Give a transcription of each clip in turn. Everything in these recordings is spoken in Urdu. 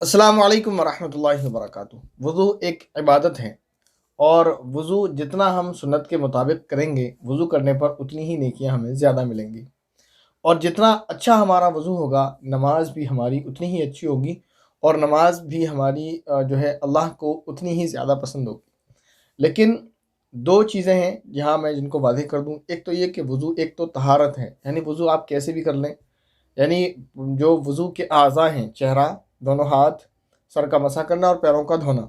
السلام علیکم ورحمۃ اللہ وبرکاتہ۔ وضو ایک عبادت ہے، اور وضو جتنا ہم سنت کے مطابق کریں گے وضو کرنے پر اتنی ہی نیکیاں ہمیں زیادہ ملیں گی، اور جتنا اچھا ہمارا وضو ہوگا نماز بھی ہماری اتنی ہی اچھی ہوگی، اور نماز بھی ہماری جو ہے اللہ کو اتنی ہی زیادہ پسند ہوگی۔ لیکن دو چیزیں ہیں جہاں میں جن کو واضح کر دوں، ایک تو یہ کہ وضو ایک تو طہارت ہے، یعنی وضو آپ کیسے بھی کر لیں، یعنی جو وضو کے اعضاء ہیں، چہرہ، دونوں ہاتھ، سر کا مسح کرنا اور پیروں کا دھونا،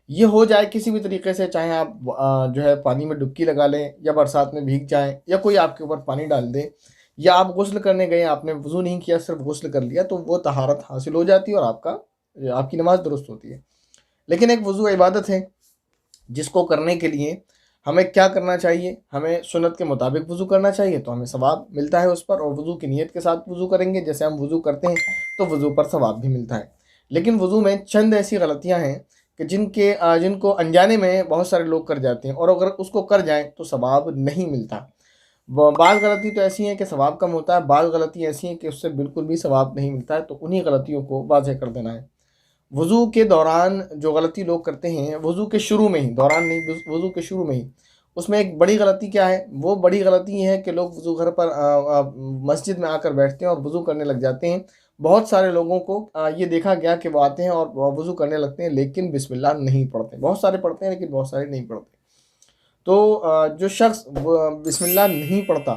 یہ ہو جائے کسی بھی طریقے سے، چاہے آپ جو ہے پانی میں ڈبکی لگا لیں، یا برسات میں بھیگ جائیں، یا کوئی آپ کے اوپر پانی ڈال دے، یا آپ غسل کرنے گئے آپ نے وضو نہیں کیا صرف غسل کر لیا، تو وہ طہارت حاصل ہو جاتی ہے اور آپ کی نماز درست ہوتی ہے۔ لیکن ایک وضو عبادت ہے جس کو کرنے کے لیے ہمیں کیا کرنا چاہیے، ہمیں سنت کے مطابق وضو کرنا چاہیے تو ہمیں ثواب ملتا ہے اس پر، اور وضو کی نیت کے ساتھ وضو کریں گے جیسے ہم وضو کرتے ہیں تو وضو پر ثواب بھی ملتا ہے۔ لیکن وضو میں چند ایسی غلطیاں ہیں کہ جن کو انجانے میں بہت سارے لوگ کر جاتے ہیں، اور اگر اس کو کر جائیں تو ثواب نہیں ملتا۔ بعض غلطی تو ایسی ہیں کہ ثواب کم ہوتا ہے، بعض غلطی ایسی ہیں کہ اس سے بالکل بھی ثواب نہیں ملتا ہے، تو انہی غلطیوں کو واضح کر دینا ہے۔ وضو کے دوران جو غلطی لوگ کرتے ہیں، وضو کے شروع میں ہی، دوران نہیں، وضو کے شروع میں ہی، اس میں ایک بڑی غلطی کیا ہے؟ وہ بڑی غلطی یہ ہے کہ لوگ وضو گھر پر مسجد میں آ کر بیٹھتے ہیں اور وضو کرنے لگ جاتے ہیں۔ بہت سارے لوگوں کو یہ دیکھا گیا کہ وہ آتے ہیں اور وضو کرنے لگتے ہیں لیکن بسم اللہ نہیں پڑھتے، بہت سارے پڑھتے ہیں لیکن بہت سارے نہیں پڑھتے۔ تو جو شخص بسم اللہ نہیں پڑھتا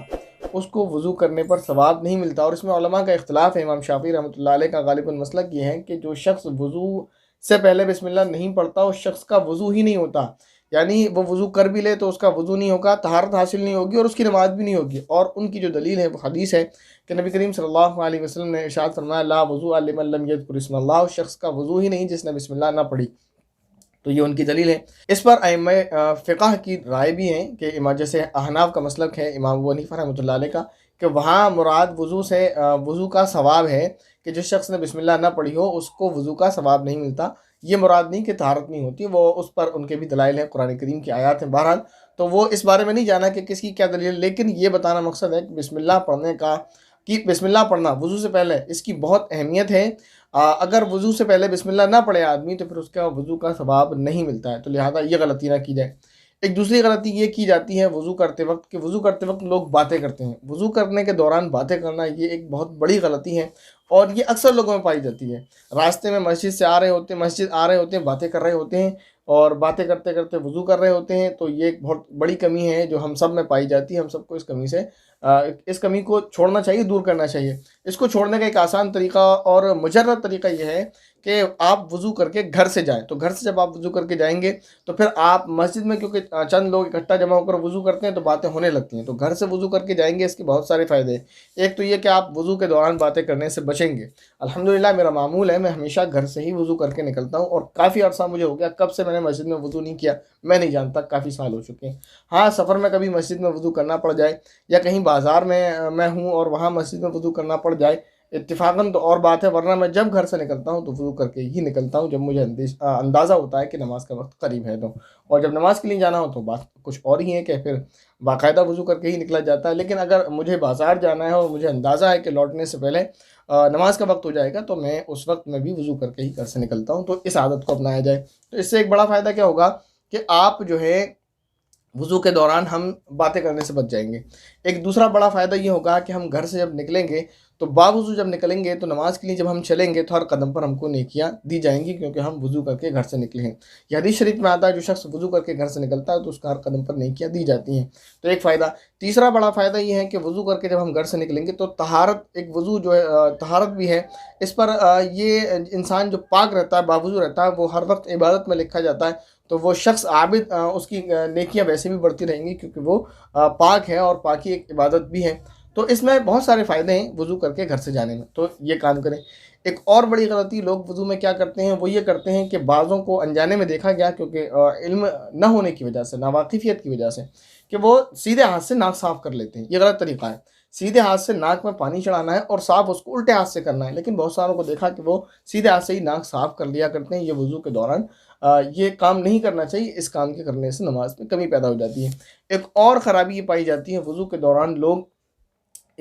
اس کو وضو کرنے پر ثواب نہیں ملتا، اور اس میں علماء کا اختلاف ہے۔ امام شافعی رحمۃ اللہ علیہ کا غالباً مسلک یہ ہے کہ جو شخص وضو سے پہلے بسم اللہ نہیں پڑھتا اس شخص کا وضو ہی نہیں ہوتا، یعنی وہ وضو کر بھی لے تو اس کا وضو نہیں ہوگا، طہارت حاصل نہیں ہوگی، اور اس کی نماز بھی نہیں ہوگی۔ اور ان کی جو دلیل ہے وہ حدیث ہے کہ نبی کریم صلی اللہ علیہ وسلم نے ارشاد فرمایا، لا وضوء لمن لم یذکر اسم اللہ، اس شخص کا وضو ہی نہیں جس نے بسم اللہ نہ پڑھی۔ تو یہ ان کی دلیل ہے۔ اس پر ائمہ فقہ کی رائے بھی ہیں کہ جیسے احناف کا مسلک ہے امام ابو حنیفہ رحمۃ اللہ علیہ کا، کہ وہاں مراد وضو کا ثواب ہے، کہ جس شخص نے بسم اللہ نہ پڑھی ہو اس کو وضو کا ثواب نہیں ملتا، یہ مراد نہیں کہ طہارت نہیں ہوتی، وہ اس پر ان کے بھی دلائل ہیں، قرآن کریم کی آیات ہیں۔ بہرحال تو وہ اس بارے میں نہیں جانا کہ کس کی کیا دلیل ہے، لیکن یہ بتانا مقصد ہے کہ بسم اللہ پڑھنا وضو سے پہلے اس کی بہت اہمیت ہے۔ اگر وضو سے پہلے بسم اللہ نہ پڑھے آدمی تو پھر اس کا وضو کا ثواب نہیں ملتا ہے، تو لہذا یہ غلطی نہ کی جائے۔ ایک دوسری غلطی یہ کی جاتی ہے وضو کرتے وقت، کہ وضو کرتے وقت لوگ باتیں کرتے ہیں۔ وضو کرنے کے دوران باتیں کرنا یہ ایک بہت بڑی غلطی ہے، اور یہ اکثر لوگوں میں پائی جاتی ہے۔ راستے میں مسجد آ رہے ہوتے ہیں، باتیں کر رہے ہوتے ہیں، اور باتیں کرتے کرتے وضو کر رہے ہوتے ہیں، تو یہ ایک بہت بڑی کمی ہے جو ہم سب میں پائی جاتی ہے۔ ہم سب کو اس کمی کو چھوڑنا چاہیے، دور کرنا چاہیے۔ اس کو چھوڑنے کا ایک آسان طریقہ اور مجرد طریقہ یہ ہے کہ آپ وضو کر کے گھر سے جائیں، تو گھر سے جب آپ وضو کر کے جائیں گے تو پھر آپ مسجد میں، کیونکہ چند لوگ اکٹھا جمع ہو کر وضو کرتے ہیں تو باتیں ہونے لگتی ہیں، تو گھر سے وضو کر کے جائیں گے، اس کے بہت سارے فائدے ہیں۔ ایک تو یہ کہ آپ وضو کے دوران باتیں کرنے سے بچیں گے۔ الحمدللہ میرا معمول ہے، میں ہمیشہ گھر سے ہی وضو کر کے نکلتا ہوں، اور کافی عرصہ مجھے ہو گیا، کب سے میں نے مسجد میں وضو نہیں کیا میں نہیں جانتا، کافی سال ہو چکے ہیں۔ ہاں، سفر میں کبھی مسجد میں وضو کرنا پڑ جائے، یا کہیں بازار میں ہوں اور وہاں مسجد میں وضو کرنا پڑ جائے اتفاقاً تو اور بات ہے، ورنہ میں جب گھر سے نکلتا ہوں تو وضو کر کے ہی نکلتا ہوں، جب مجھے اندازہ ہوتا ہے کہ نماز کا وقت قریب ہے تو، اور جب نماز کے لیے جانا ہو تو بات کچھ اور ہی ہے کہ پھر باقاعدہ وضو کر کے ہی نکلا جاتا ہے۔ لیکن اگر مجھے بازار جانا ہے اور مجھے اندازہ ہے کہ لوٹنے سے پہلے نماز کا وقت ہو جائے گا تو میں اس وقت میں بھی وضو کر کے ہی گھر سے نکلتا ہوں، تو اس عادت کو اپنایا جائے۔ تو اس سے ایک بڑا فائدہ کیا ہوگا کہ آپ جو ہے وضو کے دوران ہم باتیں کرنے سے بچ جائیں گے۔ ایک دوسرا بڑا فائدہ یہ ہوگا کہ ہم گھر سے جب نکلیں گے تو باوضو جب نکلیں گے تو نماز کے لیے جب ہم چلیں گے تو ہر قدم پر ہم کو نیکیاں دی جائیں گی، کیونکہ ہم وضو کر کے گھر سے نکلے ہیں۔ یہ حدیث شریف میں آتا ہے جو شخص وضو کر کے گھر سے نکلتا ہے تو اس کا ہر قدم پر نیکیاں دی جاتی ہیں، تو ایک فائدہ۔ تیسرا بڑا فائدہ یہ ہے کہ وضو کر کے جب ہم گھر سے نکلیں گے تو طہارت، ایک وضو جو ہے طہارت بھی ہے، اس پر یہ انسان جو پاک رہتا ہے، باوضو رہتا ہے، وہ ہر وقت عبادت میں لکھا جاتا ہے، تو وہ شخص عابد، اس کی نیکیاں ویسے بھی بڑھتی رہیں گی کیونکہ وہ پاک ہے، اور پاکی ایک عبادت بھی ہے۔ تو اس میں بہت سارے فائدے ہیں وضو کر کے گھر سے جانے میں، تو یہ کام کریں۔ ایک اور بڑی غلطی لوگ وضو میں کیا کرتے ہیں، وہ یہ کرتے ہیں کہ بعضوں کو انجانے میں دیکھا گیا، کیونکہ علم نہ ہونے کی وجہ سے، ناواقفیت کی وجہ سے، کہ وہ سیدھے ہاتھ سے ناک صاف کر لیتے ہیں۔ یہ غلط طریقہ ہے۔ سیدھے ہاتھ سے ناک میں پانی چڑھانا ہے اور صاف اس کو الٹے ہاتھ سے کرنا ہے، لیکن بہت ساروں کو دیکھا کہ وہ سیدھے ہاتھ سے ہی ناک صاف کر لیا کرتے ہیں۔ یہ وضو کے دوران یہ کام نہیں کرنا چاہیے، اس کام کے کرنے سے نماز میں کمی پیدا ہو جاتی ہے۔ ایک اور خرابی یہ پائی جاتی ہے، وضو کے دوران لوگ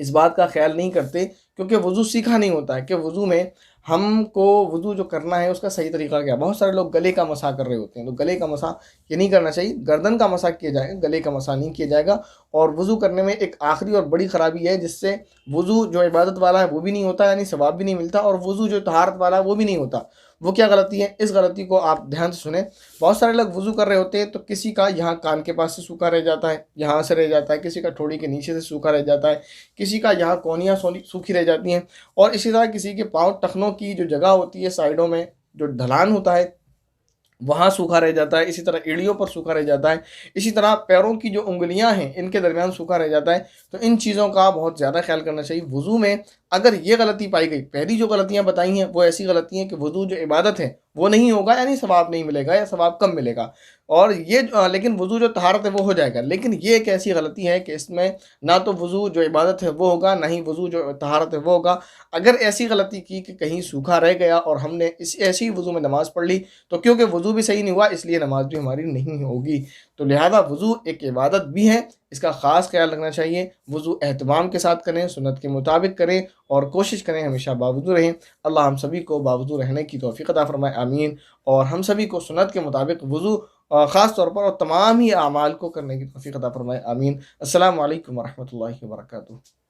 اس بات کا خیال نہیں کرتے، کیونکہ وضو سیکھا نہیں ہوتا ہے کہ وضو میں ہم کو وضو جو کرنا ہے اس کا صحیح طریقہ کیا ہے۔ بہت سارے لوگ گلے کا مسح کر رہے ہوتے ہیں، تو گلے کا مسح یہ نہیں کرنا چاہیے، گردن کا مسح کیا جائے گا، گلے کا مسح نہیں کیا جائے گا۔ اور وضو کرنے میں ایک آخری اور بڑی خرابی ہے، جس سے وضو جو عبادت والا ہے وہ بھی نہیں ہوتا، یعنی ثواب بھی نہیں ملتا، اور وضو جو طہارت والا ہے وہ بھی نہیں ہوتا۔ وہ کیا غلطی ہے؟ اس غلطی کو آپ دھیان سے سنیں۔ بہت سارے لوگ وضو کر رہے ہوتے ہیں تو کسی کا یہاں کان کے پاس سے سوکھا رہ جاتا ہے، یہاں سے رہ جاتا ہے، کسی کا ٹھوڑی کے نیچے سے سوکھا رہ جاتا ہے، کسی کا یہاں کونیاں سوکھی رہ جاتی ہیں، اور اسی طرح کسی کے پاؤں ٹخنوں کی جو جگہ ہوتی ہے سائڈوں میں جو ڈھلان ہوتا ہے وہاں سوکھا رہ جاتا ہے، اسی طرح ایڑیوں پر سوکھا رہ جاتا ہے، اسی طرح پیروں کی جو انگلیاں ہیں ان کے درمیان سوکھا رہ جاتا ہے۔ تو ان چیزوں کا بہت زیادہ خیال کرنا چاہیے۔ وضو میں اگر یہ غلطی پائی گئی، پہلی جو غلطیاں بتائی ہیں وہ ایسی غلطی ہیں کہ وضو جو عبادت ہے وہ نہیں ہوگا، یعنی ثواب نہیں ملے گا یا ثواب کم ملے گا، اور یہ لیکن وضو جو طہارت ہے وہ ہو جائے گا۔ لیکن یہ ایک ایسی غلطی ہے کہ اس میں نہ تو وضو جو عبادت ہے وہ ہوگا، نہ ہی وضو جو طہارت ہے وہ ہوگا۔ اگر ایسی غلطی کی کہ کہیں سوکھا رہ گیا اور ہم نے ایسی وضو میں نماز پڑھ لی، تو کیونکہ وضو بھی صحیح نہیں ہوا اس لیے نماز بھی ہماری نہیں ہوگی۔ تو لہذا وضو ایک عبادت بھی ہے، اس کا خاص خیال رکھنا چاہیے۔ وضو اہتمام کے ساتھ کریں، سنت کے مطابق کریں، اور کوشش کریں ہمیشہ باوضو رہیں۔ اللہ ہم سبھی کو باوضو رہنے کی توفیق عطا فرمائے، آمین۔ اور ہم سبھی کو سنت کے مطابق وضو خاص طور پر اور تمام ہی اعمال کو کرنے کی توفیق عطا فرمائے، آمین۔ السلام علیکم ورحمۃ اللہ وبرکاتہ۔